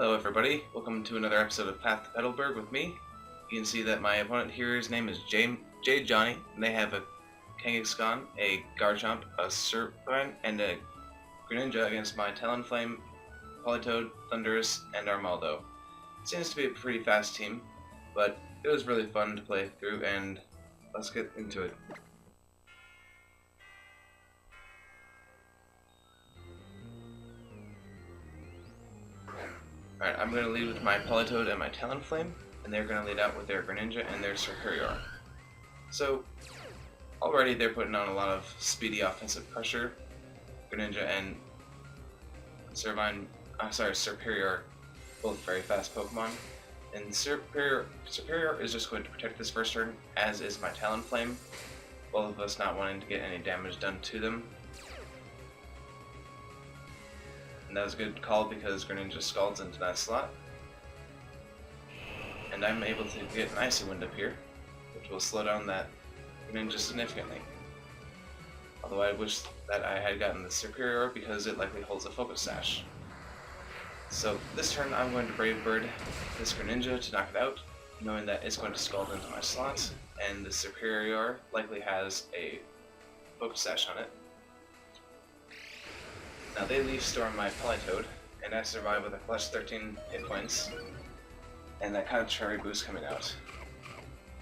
Hello everybody, welcome to another episode of Path to Petalburg with me. You can see that my opponent here, his name is Jade Johnny, and they have a Kangaskhan, a Garchomp, a Serpine, and a Greninja against my Talonflame, Politoed, Thundurus, and Armaldo. It seems to be a pretty fast team, but it was really fun to play through, and let's get into it. Alright, I'm going to lead with my Politoed and my Talonflame, and they're going to lead out with their Greninja and their Serperior. So, already they're putting on a lot of speedy offensive pressure. Greninja and Serperior, both very fast Pokemon. And Serperior is just going to protect this first turn, as is my Talonflame, both of us not wanting to get any damage done to them. And that was a good call because Greninja scalds into that slot. And I'm able to get an Icy Wind up here, which will slow down that Greninja significantly. Although I wish that I had gotten the Serperior because it likely holds a Focus Sash. So this turn I'm going to Brave Bird this Greninja to knock it out, knowing that it's going to scald into my slot, and the Serperior likely has a Focus Sash on it. Now they Leaf Storm my Politoed, and I survive with a plus 13 hit points, and that kind of cherry boost coming out.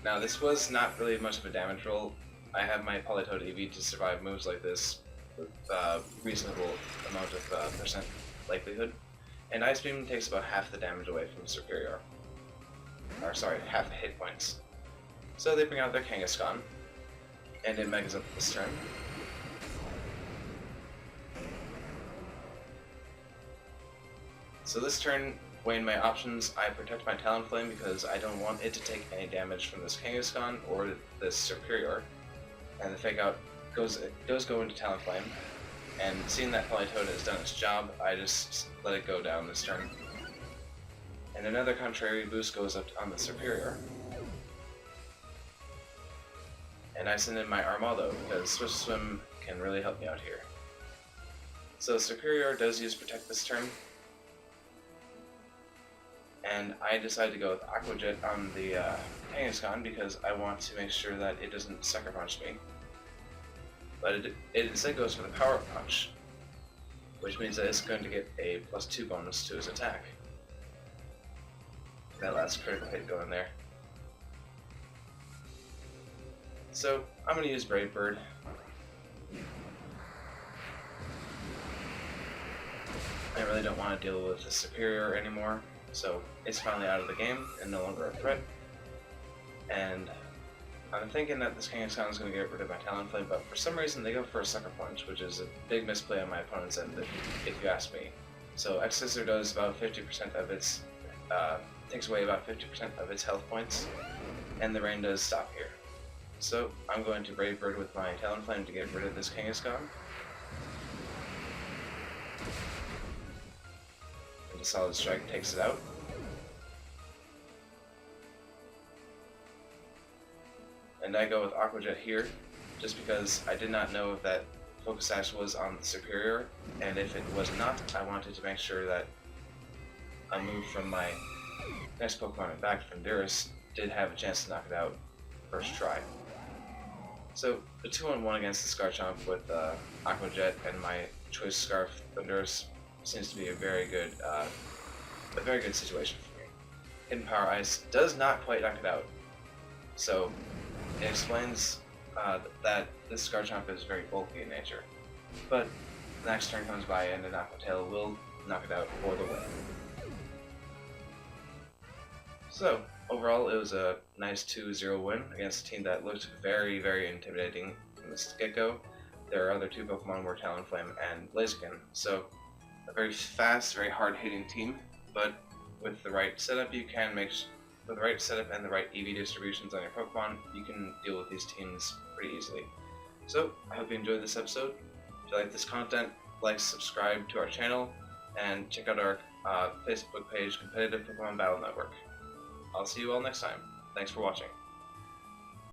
Now this was not really much of a damage roll. I have my Politoed EV to survive moves like this with reasonable amount of percent likelihood, and Ice Beam takes about half the damage away from Serperior. Or sorry, half the hit points. So they bring out their Kangaskhan, and it megas up this turn. So this turn, weighing my options, I protect my Talonflame because I don't want it to take any damage from this Kangaskhan or this Serperior. And the Fake Out does go into Talonflame, and seeing that Politoed has done its job, I just let it go down this turn. And another Contrary Boost goes up on the Serperior. And I send in my Armaldo because Swift Swim can really help me out here. So Serperior does use Protect this turn, and I decided to go with Aqua Jet on the Kangaskhan because I want to make sure that it doesn't Sucker Punch me. But it instead goes for the Power Punch, which means that it's going to get a +2 bonus to its attack. That last critical hit going there. So I'm going to use Brave Bird. I really don't want to deal with the Serperior anymore. So it's finally out of the game and no longer a threat. And I'm thinking that this Kangaskhan is going to get rid of my Talonflame, but for some reason they go for a Sucker Punch, which is a big misplay on my opponent's end, if you ask me. So X-Scissor does about 50% of its, takes away about 50% of its health points, and the rain does stop here. So I'm going to Brave Bird with my Talonflame to get rid of this Kangaskhan. And a Solid Strike takes it out. And I go with Aqua Jet here, just because I did not know if that Focus Sash was on the Serperior, and if it was not, I wanted to make sure that a move from my next Pokemon back from Thundurus did have a chance to knock it out first try. So the 2-on-1 against this Garchomp with Aqua Jet and my Choice Scarf Thundurus seems to be a very good situation for me. Hidden Power Ice does not quite knock it out, so it explains that this Garchomp is very bulky in nature. But the next turn comes by and an Aqua Tail will knock it out for the win. So overall, it was a nice 2-0 win against a team that looked very, very intimidating from the get-go. Their other two Pokemon were Talonflame and Blaziken, so a very fast, very hard-hitting team, but with the right setup with the right setup and the right EV distributions on your Pokemon, you can deal with these teams pretty easily. So, I hope you enjoyed this episode. If you like this content, like, subscribe to our channel, and check out our Facebook page, Competitive Pokemon Battle Network. I'll see you all next time. Thanks for watching.